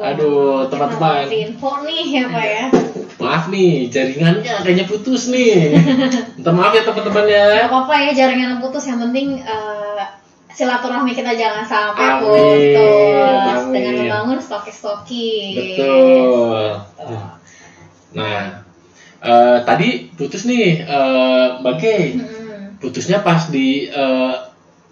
Aduh, teman-teman. Info nih ya Pak ya. Maaf nih, jaringannya kayaknya putus nih. Minta maaf ya teman-teman ya. Gak apa-apa ya jaringan putus, yang penting silaturahmi kita jangan sampai Amin. putus Amin. dengan membangun stoki-stoki. Betul. Nah, tadi putus nih, Mbak Kay. Putusnya pas di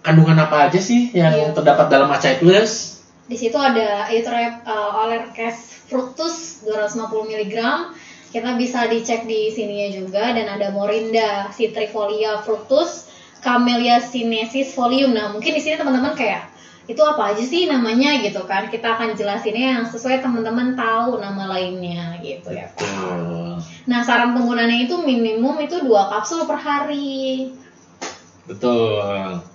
kandungan apa aja sih yang terdapat dalam Acai Plus? Di situ ada Eutrep Olercase fructus 250 mg. Kita bisa dicek di sininya juga, dan ada Morinda citrifolia fructus, Camellia sinensis folium. Nah, mungkin di sini teman-teman kayak itu apa aja sih namanya gitu kan? Kita akan jelasinnya yang sesuai teman-teman tahu nama lainnya gitu ya Pak. Nah, saran penggunaannya itu minimum itu 2 kapsul per hari. Betul.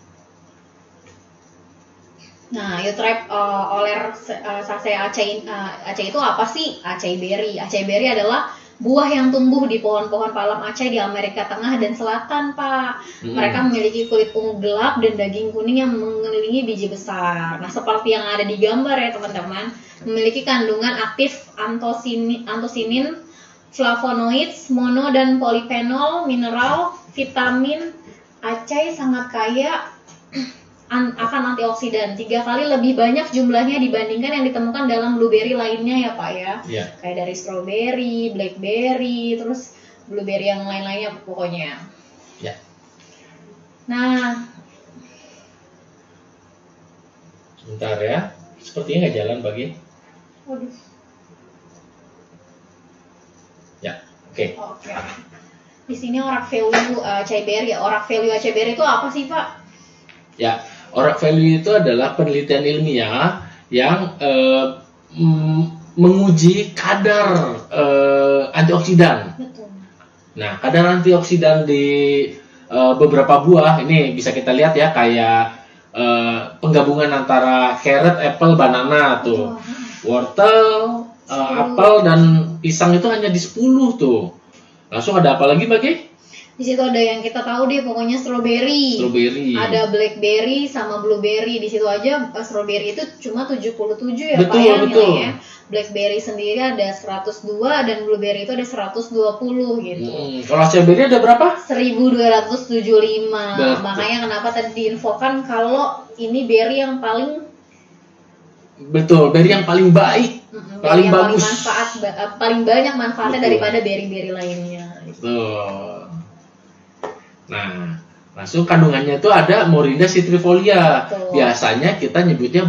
Nah, Eutrep Olercase Acai itu apa sih? Acai berry. Acai berry adalah buah yang tumbuh di pohon-pohon palem Acai di Amerika Tengah dan Selatan, Pak. Mereka memiliki kulit ungu gelap dan daging kuning yang mengelilingi biji besar. Nah, seperti yang ada di gambar ya, teman-teman. Memiliki kandungan aktif antosinin, flavonoids, mono dan polifenol, mineral, vitamin. Acai sangat kaya akan antioksidan, 3 kali lebih banyak jumlahnya dibandingkan yang ditemukan dalam blueberry lainnya ya Pak ya. Kayak dari strawberry, blackberry, terus blueberry yang lain-lainnya pokoknya. Nah, sebentar ya, sepertinya nggak jalan bagi. Oke. Di sini orak value Acai berry. Orak value Acai berry itu apa sih Pak? Ya, orak value itu adalah penelitian ilmiah yang menguji kadar antioksidan. Betul. Nah, kadar antioksidan di beberapa buah ini bisa kita lihat ya, kayak penggabungan antara carrot, apple, banana tuh, wortel, apel dan pisang itu hanya di 10 tuh. Langsung ada apa lagi bagi? Di situ ada yang kita tahu deh, pokoknya strawberry. Ada blackberry sama blueberry. Di situ aja strawberry itu cuma 77 ya Pak ya nilainya. Blackberry sendiri ada 102 dan blueberry itu ada 120 gitu. Kalau strawberry ada berapa? 1275. Makanya kenapa tadi diinfokan kalau ini berry yang paling berry yang paling baik, paling bagus, paling banyak manfaatnya daripada berry-berry lainnya. Betul. Nah, langsung kandungannya itu ada Morinda citrifolia. Biasanya kita nyebutnya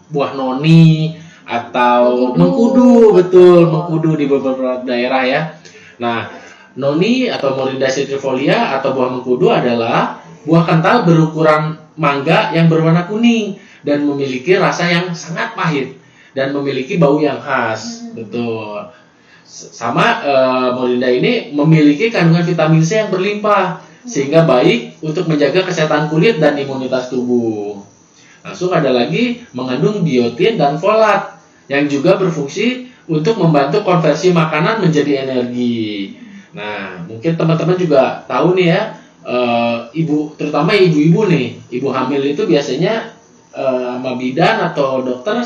buah noni atau mengkudu. Betul, mengkudu di beberapa daerah ya. Nah, noni atau Morinda citrifolia atau buah mengkudu adalah buah kental berukuran mangga yang berwarna kuning dan memiliki rasa yang sangat pahit dan memiliki bau yang khas. Betul. Sama Morinda ini memiliki kandungan vitamin C yang berlimpah, sehingga baik untuk menjaga kesehatan kulit dan imunitas tubuh. Langsung ada lagi mengandung biotin dan folat yang juga berfungsi untuk membantu konversi makanan menjadi energi. Nah, mungkin teman-teman juga tahu nih ya, terutama ibu-ibu nih, ibu hamil itu biasanya sama bidan atau dokter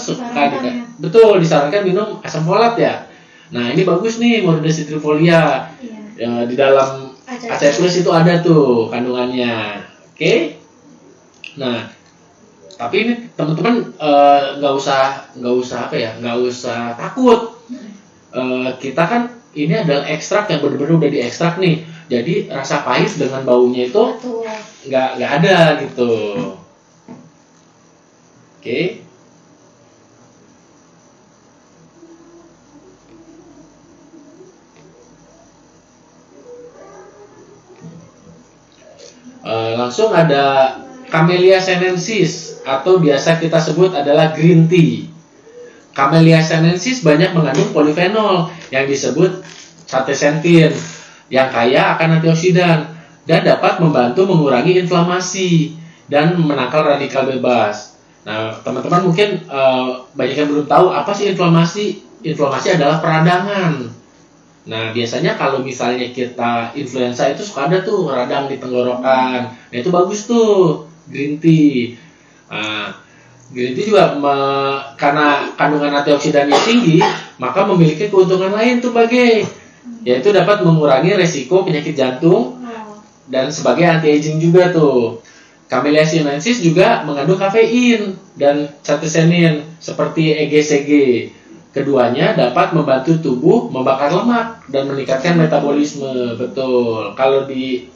disarankan minum asam folat ya. Nah, ini bagus nih Morinda citrifolia. Di dalam Acai Plus itu ada tuh kandungannya. Oke. Nah, tapi ini teman-teman nggak usah takut. Kita kan ini adalah ekstrak yang benar-benar udah diekstrak nih. Jadi rasa pahit dengan baunya itu nggak ada gitu. Oke. Langsung ada Camellia sinensis atau biasa kita sebut adalah green tea. Camellia sinensis banyak mengandung polifenol yang disebut zeaxanthin yang kaya akan antioksidan dan dapat membantu mengurangi inflamasi dan menangkal radikal bebas. Nah, teman-teman mungkin banyak yang belum tahu apa sih inflamasi. Inflamasi adalah peradangan. Nah, biasanya kalau misalnya kita influenza itu suka ada tuh radang di tenggorokan. Nah, itu bagus tuh green tea. Nah, green tea juga karena kandungan antioksidannya tinggi, maka memiliki keuntungan lain tuh yaitu dapat mengurangi resiko penyakit jantung dan sebagai anti-aging juga tuh. Camellia sinensis juga mengandung kafein dan zeaxanthin seperti EGCG. Keduanya dapat membantu tubuh membakar lemak dan meningkatkan metabolisme. Betul. Kalau di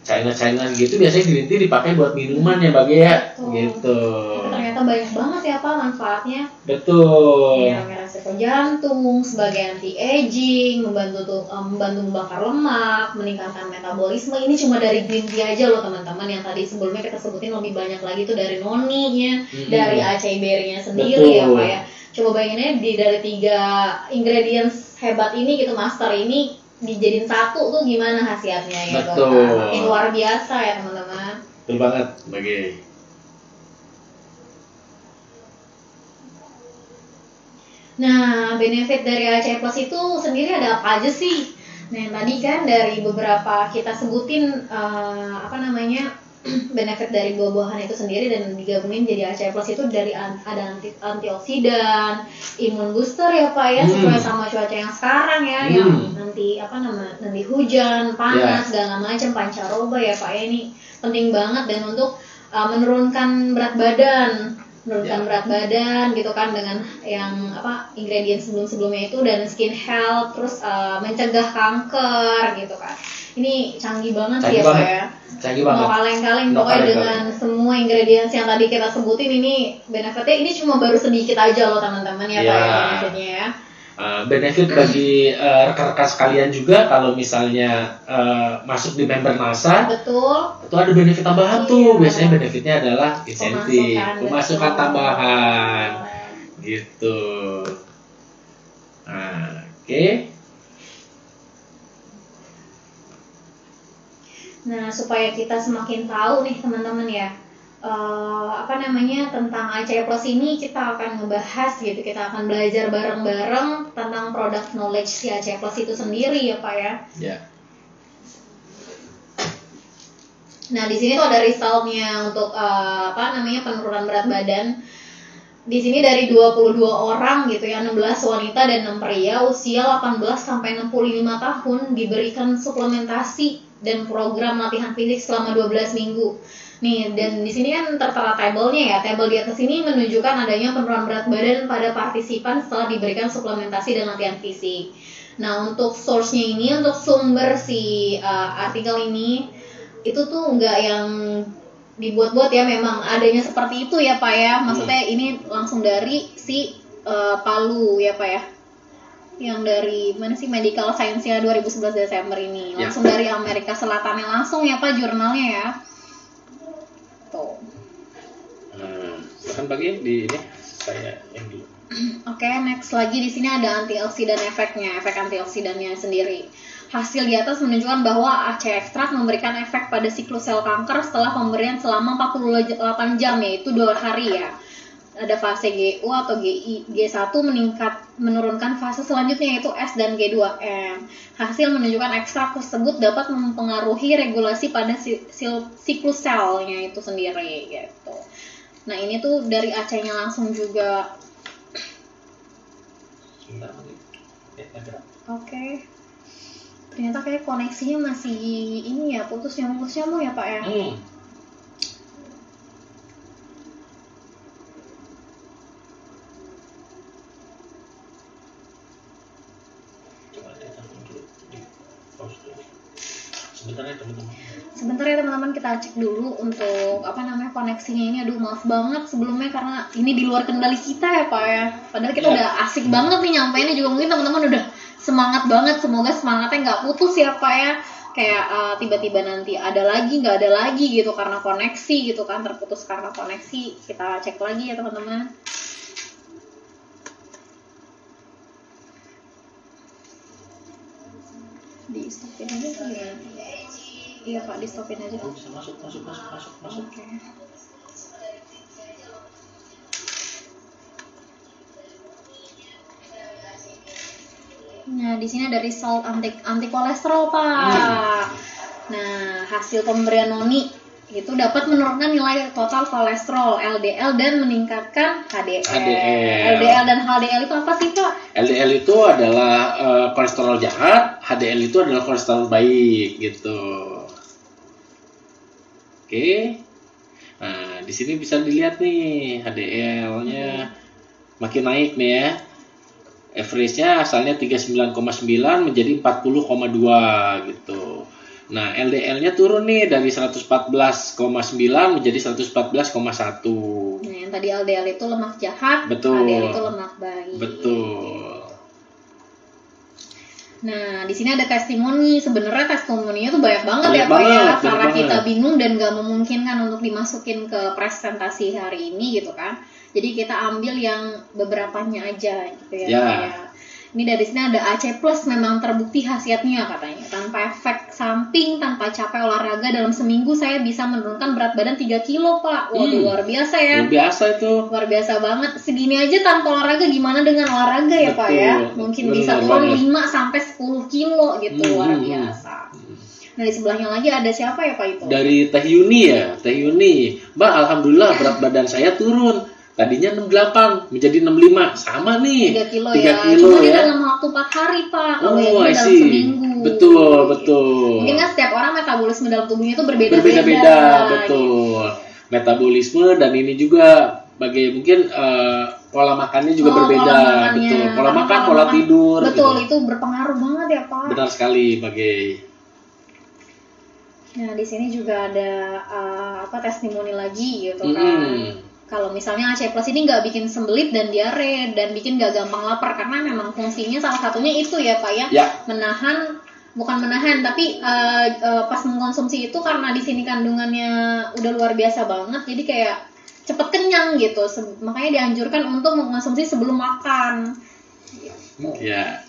China gitu biasanya green tea dipakai buat minuman ya ya. Gitu. Ternyata banyak banget ya Pak manfaatnya. Betul. Mengurangi resiko jantung, sebagai anti-aging, membantu membakar lemak, meningkatkan metabolisme. Ini cuma dari green tea aja loh teman-teman. Yang tadi sebelumnya kita sebutin lebih banyak lagi tuh dari noninya, dari acai berry-nya sendiri. Betul. Ya Pak ya. Coba bayanginnya dari 3 ingredients hebat ini gitu, master ini dijadiin satu tuh gimana khasiatnya gitu. Betul. Makin luar biasa ya teman-teman. Betul banget Nah, benefit dari acai plus itu sendiri ada apa aja sih? Nah, yang tadi kan dari beberapa kita sebutin benefit dari buah-buahan itu sendiri dan digabungin jadi acai plus itu dari ada antioksidan, imun booster ya Pak ya, sesuai sama cuaca yang sekarang ya, yang nanti nanti hujan, panas, segala macam pancaroba ya Pak ya, ini penting banget dan untuk menurunkan berat badan gitu kan dengan yang ingredient sebelumnya itu dan skin health, terus mencegah kanker gitu kan. Ini canggih banget sih ya Pak ya. Canggih banget. Mau kaleng-kaleng pokoknya dengan semua ingredients yang tadi kita sebutin ini benefitnya ini cuma baru sedikit aja loh teman-teman ya Pak ya benefitnya ya. Benefit bagi rekan-rekan sekalian juga kalau misalnya masuk di member NASA. Betul. Itu ada benefit tambahan tuh. Biasanya benefitnya adalah insentif, pemasukan tambahan. Gitu. Oke. Nah, supaya kita semakin tahu nih teman-teman ya, tentang acai plus ini kita akan ngebahas gitu, kita akan belajar bareng-bareng tentang product knowledge si acai plus itu sendiri ya Pak ya. Ya. Nah, di sini tuh ada resultnya untuk penurunan berat badan. Di sini dari 22 orang gitu ya, 16 wanita dan 6 pria usia 18 sampai 65 tahun diberikan suplementasi dan program latihan fisik selama 12 minggu. Nih, dan di sini kan tertera tabelnya ya. Tabel di atas ini menunjukkan adanya penurunan berat badan pada partisipan setelah diberikan suplementasi dan latihan fisik. Nah, untuk source-nya ini, untuk sumber si artikel ini itu tuh enggak yang dibuat-buat ya, memang adanya seperti itu ya Pak ya. Maksudnya ini langsung dari si Palu ya Pak ya. Yang dari mana sih Medical Science-nya 2011 Desember ini. Langsung dari Amerika Selatan langsung ya Pak jurnalnya ya. Tuh. Silakan bagi di ini saya yang dulu. Oke, next lagi di sini ada antioksidan efeknya, efek antioksidannya sendiri. Hasil di atas menunjukkan bahwa acai ekstrak memberikan efek pada siklus sel kanker setelah pemberian selama 48 jam, yaitu 2 hari ya. Ada fase GU atau G1 menurunkan fase selanjutnya yaitu S dan G2M. Hasil menunjukkan ekstrak tersebut dapat mempengaruhi regulasi pada siklus selnya itu sendiri gitu. Nah, ini tuh dari acainya langsung juga. Oke. Ternyata kayak koneksinya masih ini ya, putus nyambung ya Pak ya. Sebentar ya teman-teman, kita cek dulu untuk koneksinya ini. Aduh maaf banget sebelumnya karena ini di luar kendali kita ya Pak ya. Padahal kita udah asik banget nih nyampeinnya juga, mungkin teman-teman udah semangat banget. Semoga semangatnya nggak putus ya Pak ya. Kayak tiba-tiba nanti ada lagi, nggak ada lagi gitu karena koneksi gitu kan, terputus karena koneksi. Kita cek lagi ya teman-teman. Di stopin aja atau gimana? Iya Pak, di stopin aja. Bisa masuk. Oke. Nah, di sini ada result anti kolesterol Pak. Nah, hasil pemberian noni itu dapat menurunkan nilai total kolesterol LDL dan meningkatkan HDL. LDL dan HDL itu apa sih Pak? LDL itu adalah kolesterol jahat, HDL itu adalah kolesterol baik gitu. Oke. Nah, di sini bisa dilihat nih HDL-nya makin naik nih ya. Average-nya asalnya 39,9 menjadi 40,2 gitu. Nah, LDL-nya turun nih dari 114,9 menjadi 114,1. Nah, yang tadi LDL itu lemak jahat, Betul. HDL itu lemak baik. Betul. Nah, di sini ada testimoni. Sebenarnya testimoninya tuh banyak banget Banyak ya Pak ya. banget, Karena banyak kita banget. bingung dan gak memungkinkan untuk dimasukin ke presentasi hari ini gitu kan. Jadi kita ambil yang beberapanya aja gitu ya. Ya. Pak ya. Ini dari sini ada AC Plus memang terbukti khasiatnya katanya. Tanpa efek samping, tanpa capek olahraga, dalam seminggu saya bisa menurunkan berat badan 3 kilo Pak. Waduh, luar biasa ya. Luar biasa itu. Luar biasa banget. Segini aja tanpa olahraga, gimana dengan olahraga ya Pak ya? Mungkin bisa turun 5 sampai 10 kilo gitu. Luar biasa. Nah, di sebelahnya lagi ada siapa ya Pak itu? Dari Teh Yuni ya. Teh Yuni. Mbak, alhamdulillah berat badan saya turun. Tadinya 68 menjadi 65. Sama nih. 3 kilo 3 ya. kilo Cuma ya. dalam waktu 4 hari Pak. Kalau yang Oh, ini I dalam see. seminggu. Betul. Mungkin kan setiap orang metabolisme dalam tubuhnya itu berbeda-beda. Berbeda-beda, betul. Metabolisme dan ini juga mungkin pola makannya juga berbeda, Pola makannya. betul. Pola Karena makan, pola tidur. Betul, gitu. itu berpengaruh banget ya Pak. Benar sekali, Nah, di sini juga ada testimoni lagi gitu kan. Kalau misalnya AC Plus ini nggak bikin sembelit dan diare dan bikin nggak gampang lapar, karena memang fungsinya salah satunya itu ya Pak ya. Bukan menahan tapi pas mengkonsumsi itu karena di sini kandungannya udah luar biasa banget, jadi kayak cepet kenyang gitu. Makanya dianjurkan untuk mengkonsumsi sebelum makan. Ya.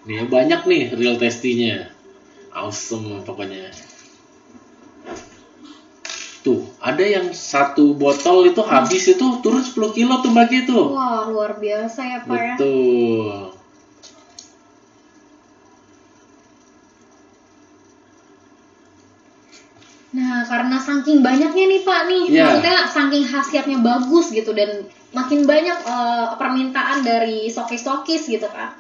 Nih banyak nih real testinya. Awesome pokoknya. Tuh, ada yang satu botol itu habis itu turun 10 kilo tuh Mbak gitu. Wah, luar biasa ya Pak ya. Betul. Nah, karena saking banyaknya nih Pak nih, maksudnya saking khasiatnya bagus gitu dan makin banyak permintaan dari stokis-stokis gitu kan.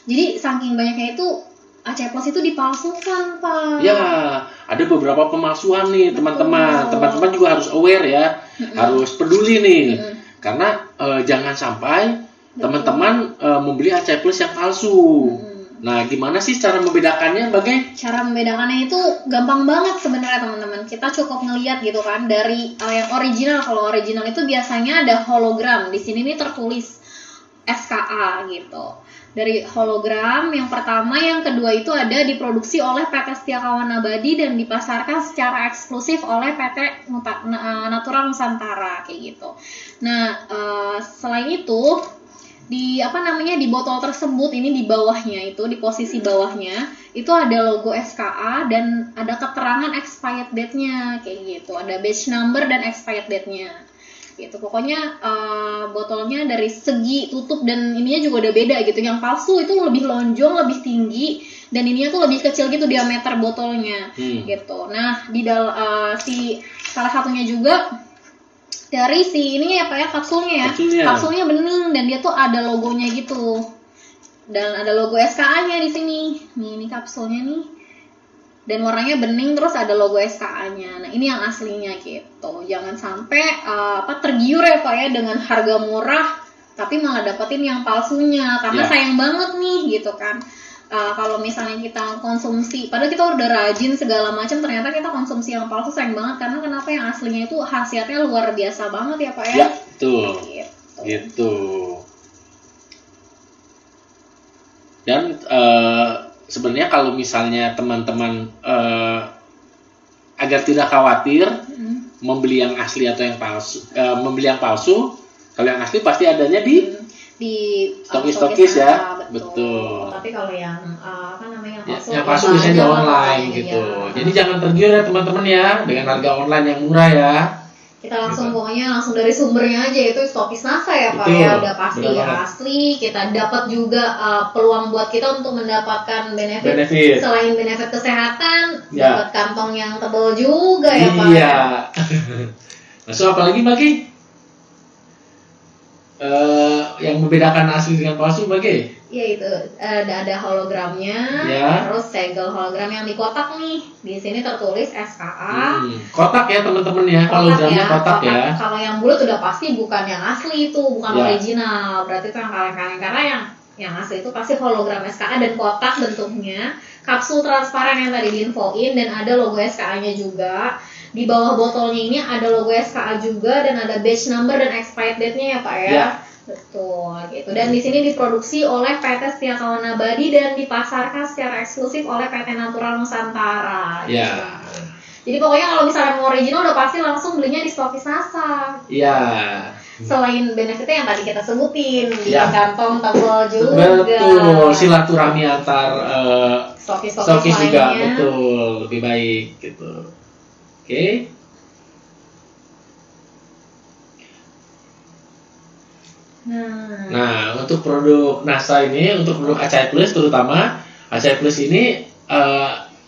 Jadi saking banyaknya itu AC Plus itu dipalsukan Pak. Ya, ada beberapa pemalsuan nih teman-teman. Teman-teman juga harus aware ya, harus peduli nih. Karena jangan sampai teman-teman membeli AC Plus yang palsu. Nah, gimana sih cara membedakannya? Cara membedakannya itu gampang banget sebenarnya teman-teman. Kita cukup ngelihat gitu kan dari yang original. Kalau original itu biasanya ada hologram. Di sini nih tertulis SKA gitu. Dari hologram yang pertama, yang kedua itu ada diproduksi oleh PT Setiakawan Abadi dan dipasarkan secara eksklusif oleh PT Natura Nusantara kayak gitu. Nah, selain itu di botol tersebut ini di bawahnya itu, di posisi bawahnya itu ada logo SKA dan ada keterangan expired date-nya kayak gitu. Ada batch number dan expired date-nya. Gitu. Pokoknya botolnya dari segi tutup dan ininya juga udah beda gitu. Yang palsu itu lebih lonjong, lebih tinggi, dan ininya tuh lebih kecil gitu diameter botolnya gitu. Nah, di salah satunya juga dari ininya ya Pak ya, kapsulnya ya. Kapsulnya bening dan dia tuh ada logonya gitu. Dan ada logo SKA-nya di sini. Nih, ini kapsulnya nih. Dan warnanya bening, terus ada logo SKA-nya. Nah, ini yang aslinya gitu. Jangan sampai tergiur ya Pak ya dengan harga murah tapi malah dapetin yang palsunya, karena sayang banget nih gitu kan. kalau misalnya kita konsumsi, padahal kita udah rajin segala macam, ternyata kita konsumsi yang palsu, sayang banget. Karena kenapa, yang aslinya itu khasiatnya luar biasa banget ya Pak ya. Ya, betul. Gitu. Dan sebenarnya kalau misalnya teman-teman agar tidak khawatir membeli yang asli atau yang palsu, membeli yang palsu, kalau yang asli pasti adanya di stokis ya, betul. Tapi kalau yang apa namanya palsu, yang palsu biasanya di online gitu. Jadi jangan tergiur ya teman-teman ya dengan harga online yang murah ya. Kita langsung pokoknya langsung dari sumbernya aja, itu stokis NASA ya Pak ya, udah pasti asli. Kita dapat juga peluang buat kita untuk mendapatkan benefit. Selain benefit kesehatan, dapat kantong yang tebal juga ya Pak. Iya. Nah, so apalagi Mbak Ki? Yang membedakan asli dengan palsu Mbak? Iya itu ada hologramnya, terus segel hologram yang di kotak nih. Di sini tertulis SKA. Kotak ya teman-teman ya, hologramnya kotak ya. Kalau yang bulat udah pasti bukan yang asli itu, bukan original. Berarti itu yang kaleng-kaleng, karena yang asli itu pasti hologram SKA dan kotak bentuknya. Kapsul transparan yang tadi diinfoin, dan ada logo SKA-nya juga. Di bawah botolnya ini ada logo SKA juga, dan ada batch number dan expired date-nya ya Pak ya. Betul gitu. Dan di sini diproduksi oleh PT Setia Kawan Abadi dan dipasarkan secara eksklusif oleh PT Natural Nusantara. Gitu. Jadi pokoknya kalau misalnya mau original udah pasti langsung belinya di stokis NASA. Iya. Selain benefitnya yang tadi kita sebutin, di kantong tebal juga. Betul, silaturahmi antar stokis juga, lainnya. betul, lebih baik gitu. Oke. Nah, untuk produk NASA ini, untuk produk Acai Plus terutama, Acai Plus ini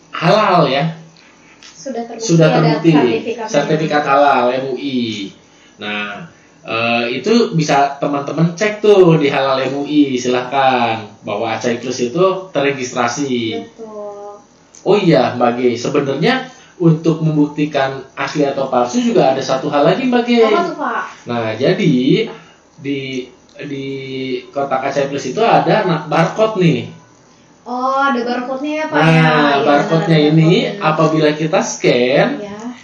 halal ya. Sudah terbukti sertifikat halal MUI. Nah, itu bisa teman-teman cek tuh di halal MUI, silahkan bahwa Acai Plus itu terregistrasi. Betul. Oh iya Mbak G, sebenarnya untuk membuktikan asli atau palsu juga ada satu hal lagi Mbak G. Apa tuh Pak? Nah, jadi di kotak Acai Plus itu ada barcode nih. Oh, ada barcode-nya ya Pak. Nah, barcode-nya ini apabila kita scan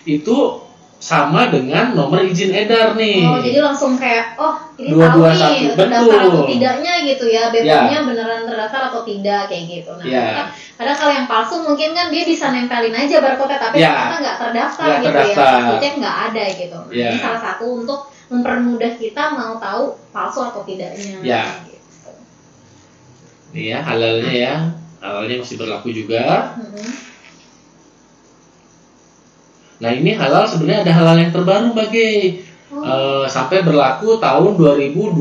itu sama dengan nomor izin edar nih. Oh, jadi langsung kayak ini 221. tahu nih terdaftar Betul. atau tidaknya gitu ya, BPOM-nya beneran terdaftar atau tidak kayak gitu. Nah, kadang kalau yang palsu mungkin kan dia bisa nempelin aja barcode-nya tapi ternyata nggak terdaftar gitu ya. Cek nggak ada gitu. Nah, ini salah satu untuk mempermudah kita mau tahu palsu atau tidaknya. Gitu. Nih ya, halalnya ya. Halalnya masih berlaku juga. Nah, ini halal sebenarnya ada halal yang terbaru Mbak G. Sampai berlaku tahun 2025.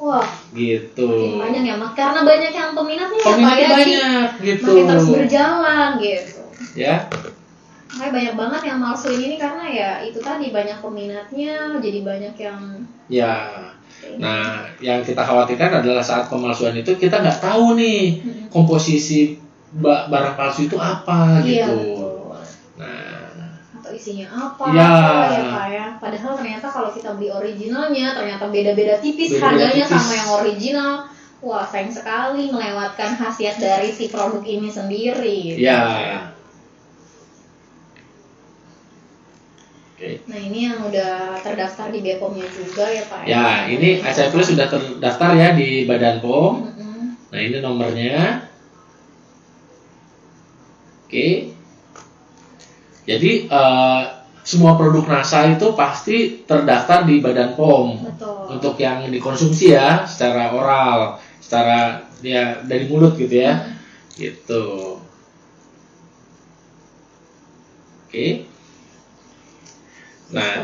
Wah, gitu. Makin banyak ya, karena banyak yang peminatnya ya Pak ya. Banyak gitu. Makin terus berjalan gitu. Ya. Makanya banyak banget yang palsuin ini karena ya itu tadi banyak peminatnya, jadi banyak yang Nah, yang kita khawatirkan adalah saat pemalsuan itu kita nggak tahu nih komposisi barang palsu itu apa gitu. Betul. Nah, atau isinya apa ya Pak ya. Padahal ternyata kalau kita beli originalnya ternyata beda-beda tipis harganya sama yang original. Wah, sayang sekali melewatkan khasiat dari si produk ini sendiri. Nah, ini yang udah terdaftar di BPOM-nya juga ya Pak. Ya, ini Acai Plus sudah terdaftar ya di Badan POM. Nah, ini nomornya. Oke. Jadi semua produk NASA itu pasti terdaftar di Badan POM. Betul. Untuk yang dikonsumsi ya secara oral, secara dari mulut gitu ya. Gitu. Oke. Nah,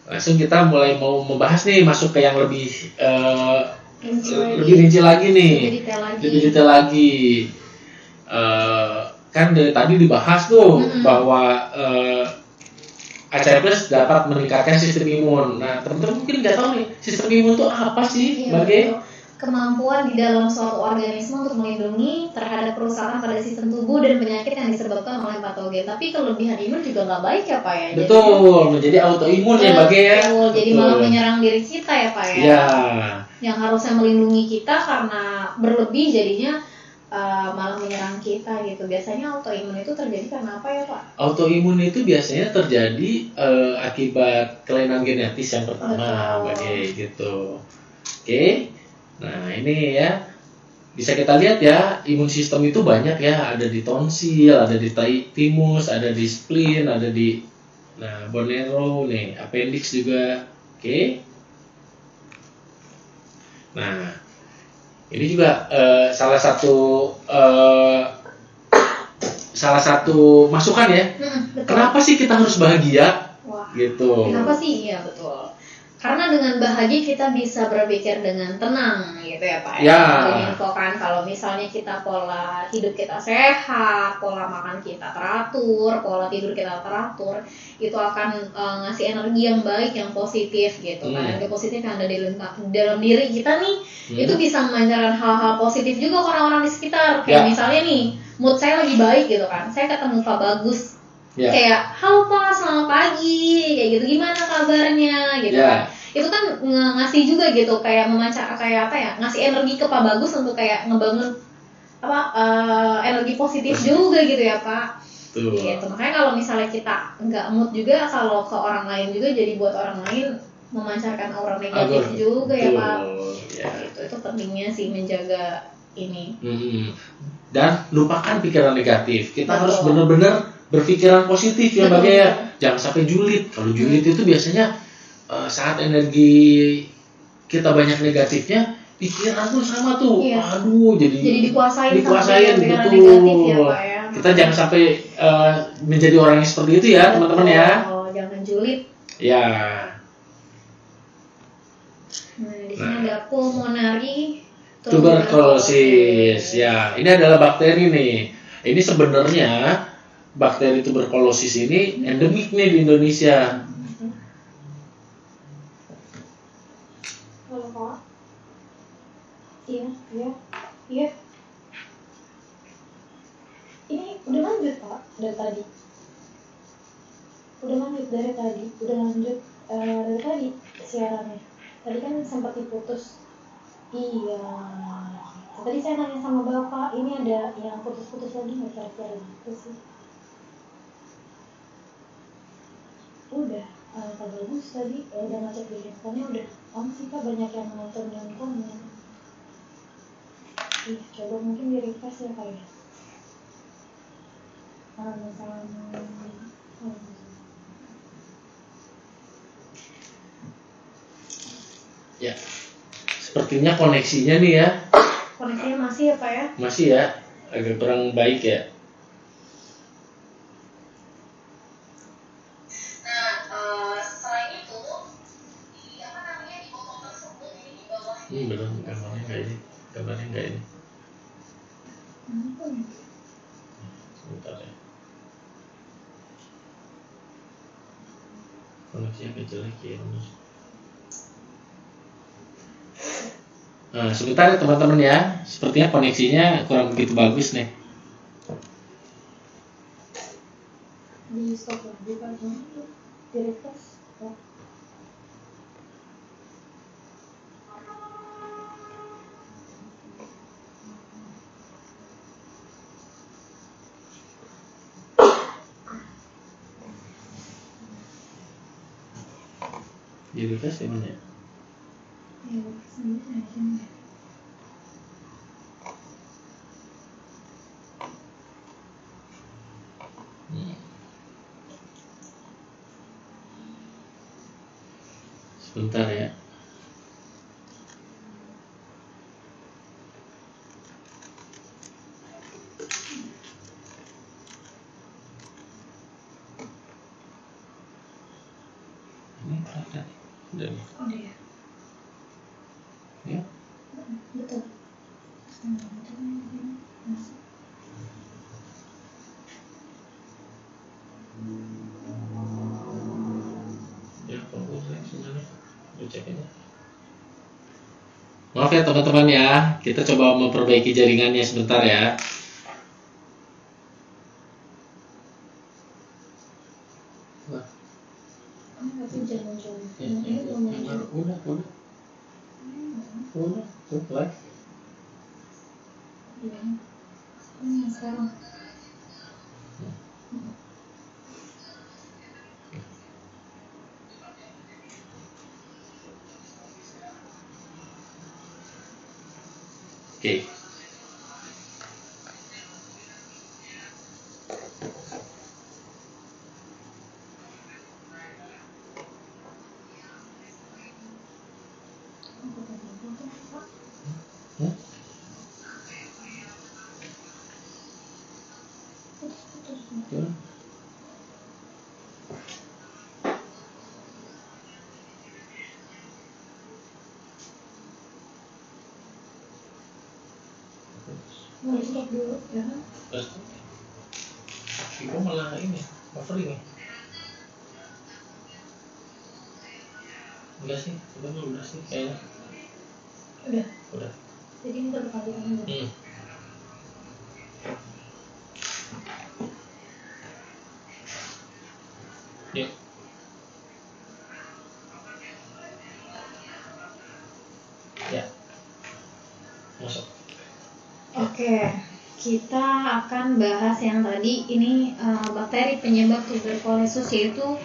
langsung kita mulai mau membahas nih, masuk ke yang lebih rinci lagi nih, lebih detail lagi. Kan dari tadi dibahas tuh bahwa Acai Plus dapat meningkatkan sistem imun. Nah, teman-teman mungkin nggak tahu nih sistem imun itu apa sih, kemampuan di dalam suatu organisme untuk melindungi terhadap kerusakan pada sistem tubuh dan penyakit yang disebabkan oleh patogen. Tapi kelebihan imun juga nggak baik ya Pak ya. Betul, menjadi autoimun ya Mbak ya. Jadi malah menyerang diri kita ya Pak ya. yang harusnya melindungi kita karena berlebih jadinya malah menyerang kita gitu. Biasanya autoimun itu terjadi karena apa ya Pak? Autoimun itu biasanya terjadi akibat kelainan genetis yang pertama, gitu. Oke. Nah, ini ya bisa kita lihat ya, imun sistem itu banyak ya, ada di tonsil, ada di thymus, ada di spleen, ada di bone marrow nih, appendix juga. Oke. Nah, ini juga salah satu masukan ya. Betul. Kenapa sih kita harus bahagia? Wah, gitu. Kenapa sih? Iya betul. Karena dengan bahagia kita bisa berpikir dengan tenang gitu ya Pak. Ya. Menginfokan kalau misalnya kita pola hidup kita sehat, pola makan kita teratur, pola tidur kita teratur, itu akan ngasih energi yang baik, yang positif gitu kan. Energi positif yang ada di dalam diri kita nih, itu bisa memancarkan hal-hal positif juga ke orang-orang di sekitar. Kayak misalnya nih, mood saya lagi baik gitu kan. Saya ketemu Pak Bagus. Kayak halo Pak, selamat pagi, kayak gitu, gimana kabarnya gitu kan. Itu kan ngasih juga gitu, kayak memancar, kayak apa ya, ngasih energi ke Pak Bagus untuk kayak ngebangun energi positif juga gitu ya Pak. Gitu. Makanya kalau misalnya kita nggak mood juga, kalau ke orang lain juga jadi buat orang lain memancarkan aura negatif juga ya Pak. Itu pentingnya sih menjaga ini. Dan lupakan pikiran negatif. Kita harus benar-benar berpikiran positif ya Mbak ya. Jangan sampai julid. Kalau julid itu biasanya saat energi kita banyak negatifnya, pikiran tuh sama tuh. Aduh, jadi dikuasain betul. Negatif ya Pak ya. Kita jangan sampai menjadi orang yang seperti itu ya teman-teman ya. Jangan julid. Ya. Nah, di sini ada pulmonari tuberkulosis. Ya, ini adalah bakteri nih. Ini sebenarnya bakteri tuberkulosis ini endemik nih di Indonesia. Halo Pak. Iya. Ini udah lanjut Pak dari tadi. Udah lanjut dari tadi siarannya. Tadi kan sempat diputus. Iya. Tadi saya nanya sama Bapak, ini ada yang putus-putus lagi nggak kira-kira gitu sih? Udah, Pak Bagus tadi udah ngecek di handphonenya udah. Sih Pak, banyak yang nonton dan komen. Coba mungkin di refresh ya Pak ya. Ya, sepertinya koneksinya nih ya. Koneksinya masih ya Pak ya? Masih ya, agak kurang baik ya. Selain itu, apa namanya di botol tersebut ini di bawah. Belum, gambarnya enggak ini. Sebentar ya. Koneksinya agak jelek ya. Nah, sebentar ya teman-teman ya. Sepertinya koneksinya kurang begitu bagus nih. Di stop ya, bukan itu. Di refresh ya. Di refresh di mana ya? Sebentar ya. Ini ada. Udah ya. Ya. Betul. Ya, fokus sebenarnya. Cek aja. Maaf ya teman-teman ya, kita coba memperbaiki jaringannya sebentar ya. Wah. Tapi jangan. Udah. Udah, tuh live. Ini sekarang. Oke. Hmm? Tuh. Harus stop dulu ya kan? Terus Vivo malah ini buffering ya? Enggak sih, udah sih kayaknya. Udah. Jadi ini terkalikan dulu. Yuk. Ya. Masuk. Oke, kita akan bahas yang tadi ini bakteri penyebab tuberkulosis, yaitu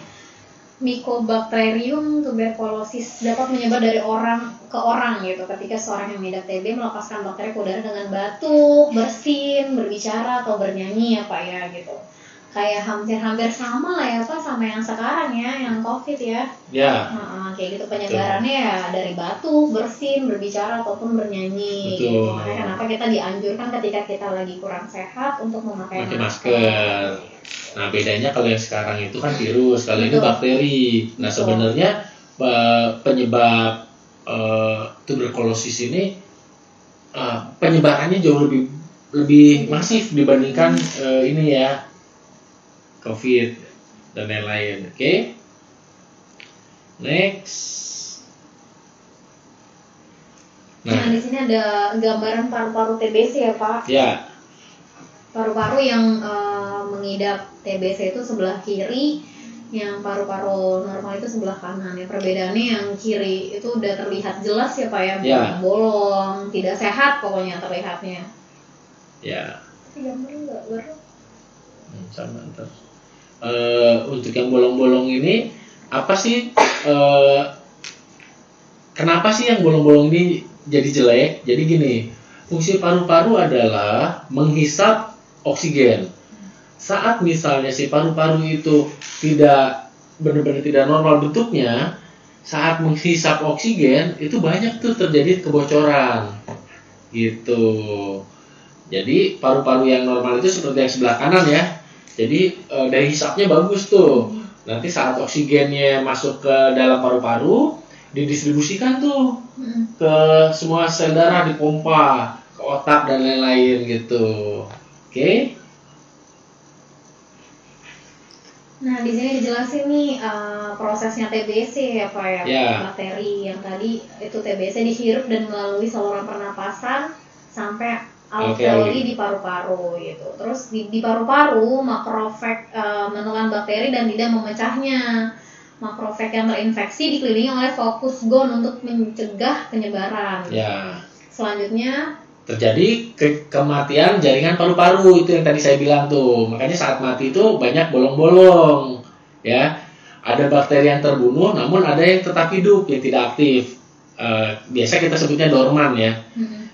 Mycobacterium tuberculosis dapat menyebar dari orang ke orang gitu ketika seorang yang mengidap TB melepaskan bakteri ke udara dengan batuk, bersin, berbicara atau bernyanyi ya Pak ya gitu. Kayak hampir-hampir sama lah ya Pak sama yang sekarang ya, yang COVID ya. Ya. Kayak gitu penyebarannya ya dari batuk, bersin, berbicara ataupun bernyanyi. Betul. Gitu. Makanya kenapa kita dianjurkan ketika kita lagi kurang sehat untuk memakai masker. Nah bedanya kalau yang sekarang itu kan virus, kalau ini bakteri. Nah sebenarnya penyebab tuberkulosis ini penyebarannya jauh lebih masif dibandingkan ini ya COVID dan lain-lain. Oke. Next. Nah di sini ada gambaran paru-paru TBC ya Pak. Ya. Paru-paru yang mengidap TBC itu sebelah kiri, yang paru-paru normal itu sebelah kanan. Ya perbedaannya yang kiri itu udah terlihat jelas ya Pak ya, bolong, tidak sehat pokoknya terlihatnya. Ya. Tapi gambarnya nggak baru. Sama ntar. Untuk yang bolong-bolong ini apa sih? Kenapa sih yang bolong-bolong ini jadi jelek? Jadi gini, fungsi paru-paru adalah menghisap oksigen. Saat misalnya si paru-paru itu tidak benar-benar tidak normal bentuknya, saat menghisap oksigen itu banyak tuh terjadi kebocoran. Gitu. Jadi paru-paru yang normal itu seperti yang sebelah kanan ya. Jadi daya hisapnya bagus tuh. Nanti saat oksigennya masuk ke dalam paru-paru, didistribusikan tuh ke semua sel darah, dipompa ke otak dan lain-lain gitu. Oke. Nah di sini dijelasin nih prosesnya TBC ya Pak ya. Ya. Bakteri yang tadi itu TBC dihirup dan melalui saluran pernapasan sampai alveoli di paru-paru gitu. Terus di paru-paru makrofag menelan bakteri dan tidak memecahnya. Makrofag yang terinfeksi dikelilingi oleh fokus gon untuk mencegah penyebaran. Ya. Selanjutnya terjadi kematian jaringan paru-paru, itu yang tadi saya bilang tuh. Makanya saat mati itu banyak bolong-bolong ya. Ada bakteri yang terbunuh namun ada yang tetap hidup yang tidak aktif. Biasa kita sebutnya dorman ya.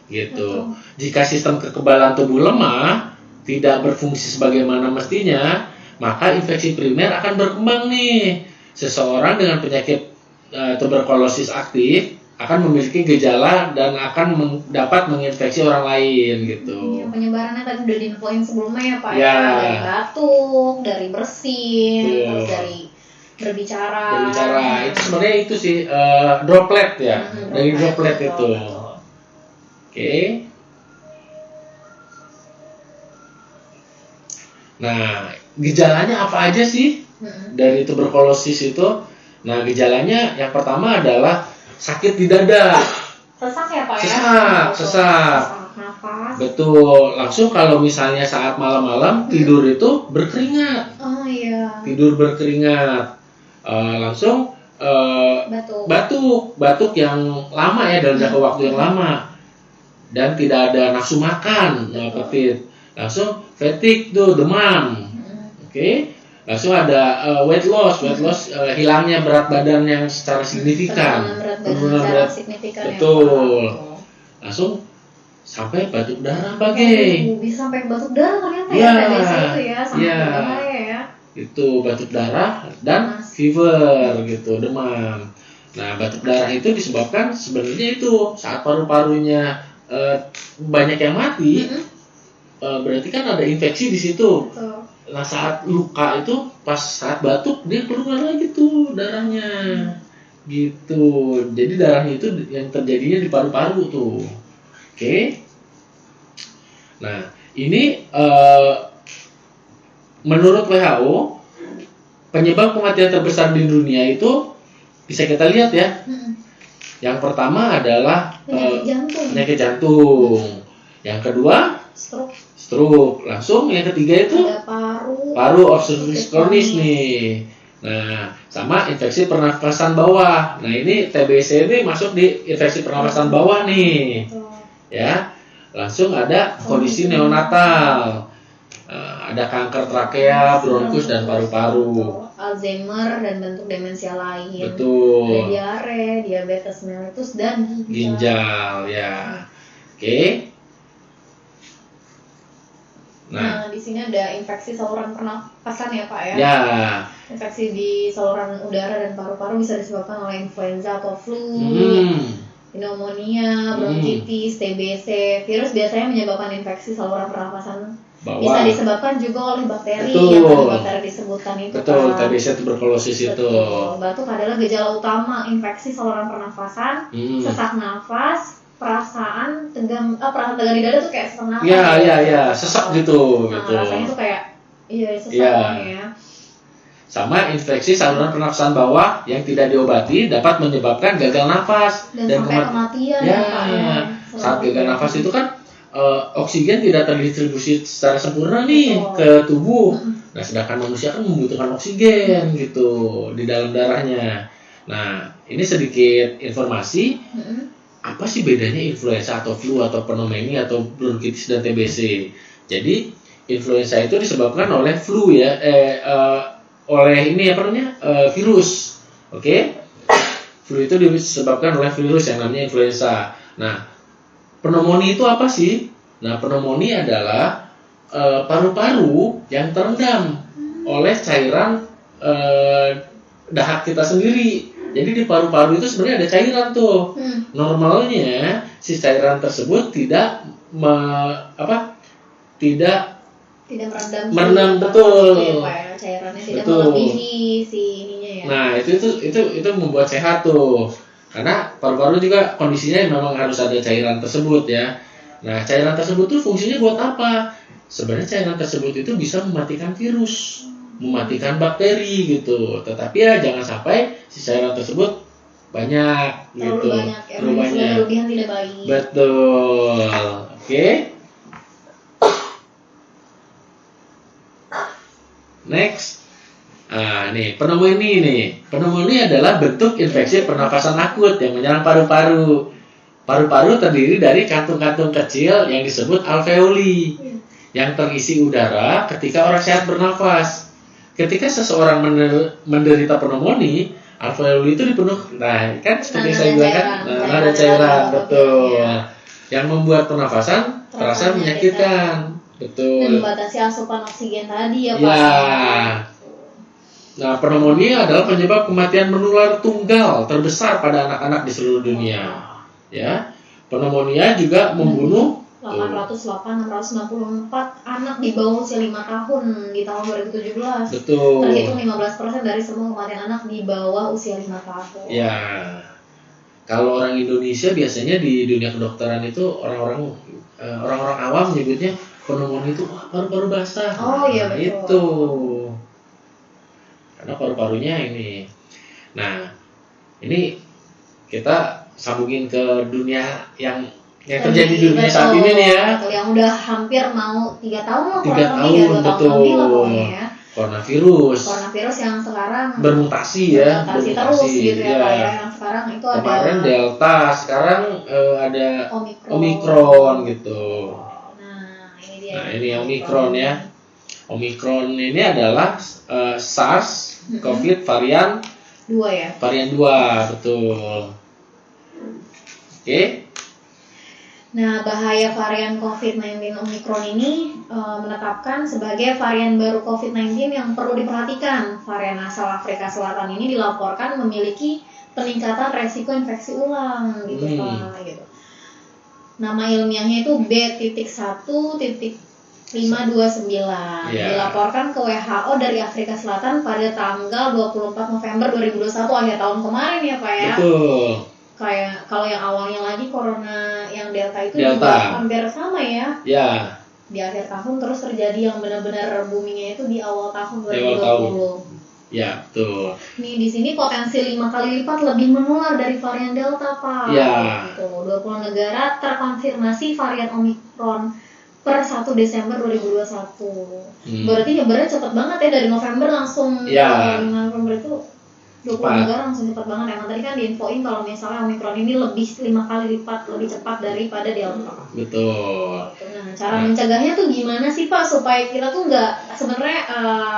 Gitu. Betul. Jika sistem kekebalan tubuh lemah, tidak berfungsi sebagaimana mestinya, maka infeksi primer akan berkembang nih. Seseorang dengan penyakit tuberkulosis aktif akan memiliki gejala dan akan dapat menginfeksi orang lain gitu. Iya, penyebarannya tadi udah diinfoin sebelumnya ya Pak ya. Dari batuk, dari bersin, terus dari berbicara. Itu sebenarnya itu sih droplet ya, dari droplet itu. Oke. Nah, gejalanya apa aja sih dari tuberkulosis itu? Nah, gejalanya yang pertama adalah sakit di dada. Sesak ya Pak ya? Sesak. Nafas. Betul. Langsung kalau misalnya saat malam-malam tidur itu berkeringat. Oh iya. Tidur berkeringat. Langsung batuk yang lama ya, dalam jangka waktu yang lama, dan tidak ada nafsu makan, apetит, langsung fatigue tuh, demam, oke. Langsung ada weight loss, hilangnya berat badan yang secara signifikan, penurunan berat signifikan, betul. Langsung sampai batuk darah, bagai. Bisa sampai batuk darah ternyata ya, TBC itu ya, sangat berbahaya ya. Itu batuk darah dan fever gitu, demam. Nah, batuk darah itu disebabkan sebenarnya itu saat paru-parunya banyak yang mati, berarti kan ada infeksi di situ. Betul. Nah, saat luka itu pas saat batuk dia keluar lagi tuh darahnya, gitu. Jadi darahnya itu yang terjadinya di paru-paru tuh, oke. Nah, ini menurut WHO penyebab kematian terbesar di dunia itu bisa kita lihat ya. Yang pertama adalah penyakit jantung. Yang kedua stroke. Langsung yang ketiga itu ada paru obstruktif kronis nih. Nah, sama infeksi pernafasan bawah. Nah, ini TBC ini masuk di infeksi pernafasan bawah nih. Ya. Langsung ada kondisi neonatal. Ada kanker trakea, bronkus dan paru-paru. Alzheimer dan bentuk demensia lain. Betul. Ada diare, diabetes mellitus dan ginjal ya. Oke. Nah, di sini ada infeksi saluran pernapasan ya, Pak ya. Ya. Infeksi di saluran udara dan paru-paru bisa disebabkan oleh influenza atau flu, pneumonia, bronkitis, TBC. Virus biasanya menyebabkan infeksi saluran pernapasan. Bisa disebabkan juga oleh bakteri. Yang tadi bakteri disebutkan itu. Betul, TBC tuberkulosis itu. Batuk adalah gejala utama infeksi saluran pernafasan, sesak nafas, perasaan tegang di dada tuh kayak sesak nafas. Iya, sesak gitu. Rasanya tuh kayak sesak ya. Sama infeksi saluran pernafasan bawah yang tidak diobati dapat menyebabkan gagal nafas dan sampai kematian ya, Pak ya. Saat gagal nafas itu kan oksigen tidak terdistribusi secara sempurna nih ke tubuh. Nah, sedangkan manusia kan membutuhkan oksigen gitu di dalam darahnya. Nah, ini sedikit informasi. Apa sih bedanya influenza atau flu atau pneumonia atau bronkitis dan TBC? Jadi, influenza itu disebabkan oleh flu ya, oleh ini apa namanya? Virus. Oke? Flu itu disebabkan oleh virus yang namanya influenza. Nah, pneumonia itu apa sih? Nah, pneumonia adalah paru-paru yang terendam oleh cairan dahak kita sendiri. Jadi di paru-paru itu sebenarnya ada cairan tuh. Normalnya si cairan tersebut tidak merendam betul. Cairannya tidak melebihi si ininya ya. Nah, itu membuat sehat tuh. Karena paru-paru juga kondisinya memang harus ada cairan tersebut ya. Nah, cairan tersebut tuh fungsinya buat apa? Sebenarnya cairan tersebut itu bisa mematikan virus, mematikan bakteri gitu. Tetapi ya jangan sampai si cairan tersebut banyak gitu. Terlalu banyak. Berlebihan tidak baik. Betul. Oke. Next. Nah, nih, pneumonia adalah bentuk infeksi pernafasan akut yang menyerang paru-paru. Paru-paru terdiri dari kantung-kantung kecil yang disebut alveoli yang terisi udara ketika orang sehat bernafas. Ketika seseorang menderita pneumonia, alveoli itu dipenuhi. Nah, kan seperti saya bilang kan, ada cairan, betul. Yang membuat pernafasan terasa menyakitkan. Betul. Dan membatasi asupan oksigen tadi ya, Pak. Ya. Nah, pneumonia adalah penyebab kematian menular tunggal terbesar pada anak-anak di seluruh dunia. Ya, pneumonia juga membunuh 664 anak di bawah usia 5 tahun di tahun 2017. Betul. Terhitung 15% dari semua kematian anak di bawah usia 5 tahun. Ya. Kalau orang Indonesia biasanya di dunia kedokteran itu orang-orang awam menyebutnya pneumonia itu paru-paru basah. Oh iya, betul. Itu. Karena paru-parunya ini. Nah, ini kita sambungin ke dunia yang terjadi di dunia saat ini nih ya. Betul, yang udah hampir mau 3 tahun lah, 3 tahun, betul. Lebih lah pokoknya ya. coronavirus yang sekarang bermutasi ya, terus gitu ya, Pak ya. Yang sekarang itu kemarin ada Delta, sekarang ada Omicron. Omicron gitu. Nah, ini dia. Nah, ini Omicron ya. Omicron ini adalah SARS COVID varian 2 ya. Varian 2, betul. Oke. Nah, bahaya varian COVID-19 Omicron ini menetapkan sebagai varian baru COVID-19 yang perlu diperhatikan. Varian asal Afrika Selatan ini dilaporkan memiliki peningkatan resiko infeksi ulang gitu Pak gitu. Nama ilmiahnya itu B.1.529. Dilaporkan ke WHO dari Afrika Selatan pada tanggal 24 November 2021 akhir tahun kemarin ya Pak ya. Betul. Kayak kalau yang awalnya lagi corona yang Delta itu juga hampir sama ya. Ya. Di akhir tahun terus terjadi yang benar-benar boomingnya itu di awal tahun 2020. Di awal tahun. Ya, betul. Nih di sini potensi 5 kali lipat lebih menular dari varian Delta, Pak. Ya. Gitu. 20 negara terkonfirmasi varian Omicron per 1 Desember 2021. Berarti nyebarnya cepet banget ya, dari November langsung 5 November itu 20 negara langsung cepat banget. Emang tadi kan diinfoin kalau misalnya Omicron ini lebih 5 kali lipat lebih cepat daripada Delta. Betul. Nah, cara mencegahnya tuh gimana sih Pak supaya kita tuh nggak sebenarnya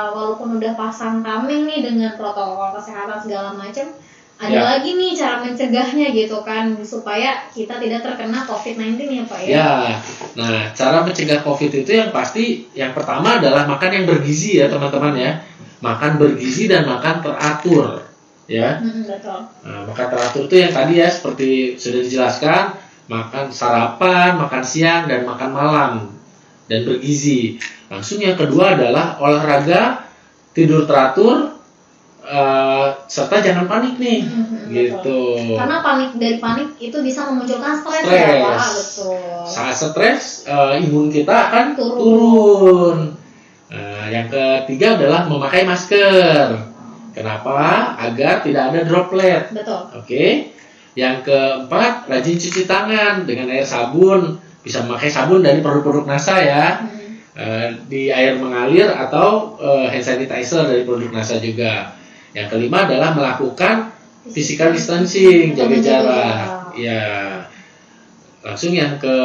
walaupun udah pasang tameng nih dengan protokol kesehatan segala macam, ada lagi nih cara mencegahnya gitu kan supaya kita tidak terkena COVID-19 ya Pak ya. Ya. Nah, cara mencegah COVID itu yang pasti yang pertama adalah makan yang bergizi ya teman-teman ya. Makan bergizi dan makan teratur. Ya, betul. Nah, makan teratur itu yang tadi ya seperti sudah dijelaskan, makan sarapan, makan siang dan makan malam dan bergizi. Langsung yang kedua adalah olahraga, tidur teratur, serta jangan panik nih, gitu. Karena dari panik itu bisa memunculkan stres. Ya Pak, betul. Saat stres, imun kita akan turun. Nah, yang ketiga adalah memakai masker. Kenapa? Agar tidak ada droplet. Betul. Oke. Yang keempat, rajin cuci tangan dengan air sabun. Bisa memakai sabun dari produk-produk NASA ya. Di air mengalir atau hand sanitizer dari produk NASA juga. Yang kelima adalah melakukan physical distancing, jaga jarak. Ya. Langsung yang ke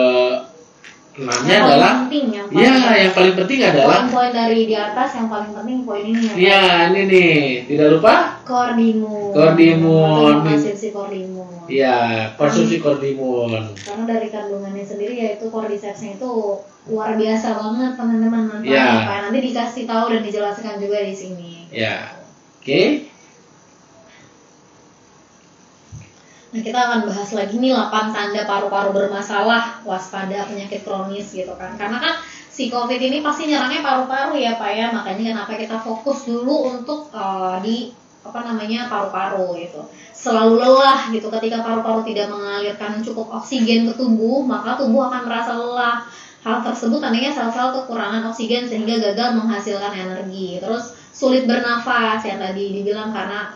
enamnya adalah yang paling penting adalah poin dari di atas, yang paling penting poin ini ya. Iya, ini nih, tidak lupa Kordimun. Konsumsi kordimun. Iya, konsumsi kordimun. Karena dari kandungannya sendiri yaitu cordycepsnya itu luar biasa banget teman-teman manfaatnya. Nanti dikasih tahu dan dijelaskan juga di sini. Ya. Oke. Nah, kita akan bahas lagi nih 8 tanda paru-paru bermasalah, waspada penyakit kronis gitu kan. Karena kan si COVID ini pasti nyerangnya paru-paru ya Pak ya. Makanya kenapa kita fokus dulu untuk di paru-paru gitu. Selalu lelah gitu, ketika paru-paru tidak mengalirkan cukup oksigen ke tubuh, maka tubuh akan merasa lelah. Hal tersebut tandanya sel-sel kekurangan oksigen sehingga gagal menghasilkan energi. Terus sulit bernafas yang tadi dibilang karena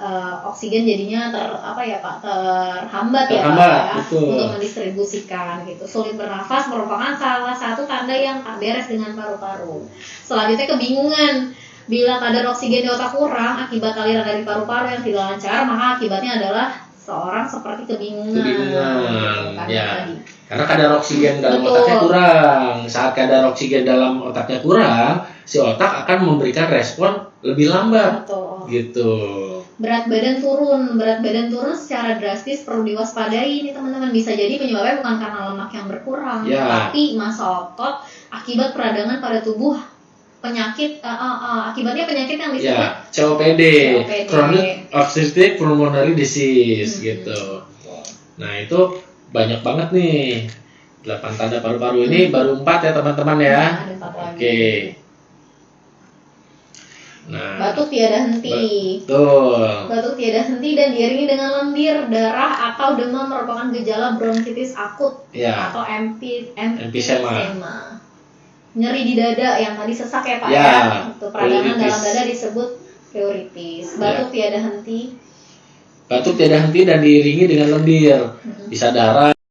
oksigen jadinya terhambat ya Pak ya, untuk mendistribusikan gitu. Sulit bernafas merupakan salah satu tanda yang tak beres dengan paru-paru. Selanjutnya kebingungan. Bila kadar oksigen di otak kurang akibat aliran dari paru-paru yang tidak lancar, maka akibatnya adalah seorang seperti kebingungan. Ya. Karena kadar oksigen dalam otaknya kurang. Saat kadar oksigen dalam otaknya kurang, si otak akan memberikan respon lebih lambat. Betul. Gitu. Berat badan turun secara drastis, perlu diwaspadai ini teman-teman. Bisa jadi penyebabnya bukan karena lemak yang berkurang, tapi massa otot akibat peradangan pada tubuh. Akibatnya penyakit yang disebut COPD. Chronic Obstructive Pulmonary Disease gitu. Nah, itu banyak banget nih. 8 tanda paru-paru ini baru 4 ya teman-teman ya. Ada 4 lagi. Oke. Nah, batuk tiada henti. Betul. Batuk tiada henti dan diiringi dengan lendir, darah atau demam merupakan gejala bronkitis akut atau emphysema. Nyeri di dada yang tadi sesak ya Pak ya. Untuk peradangan dalam dada disebut pleuritis. Batuk tiada henti. Batuk tiada henti dan diiringi dengan lendir. Bisa darah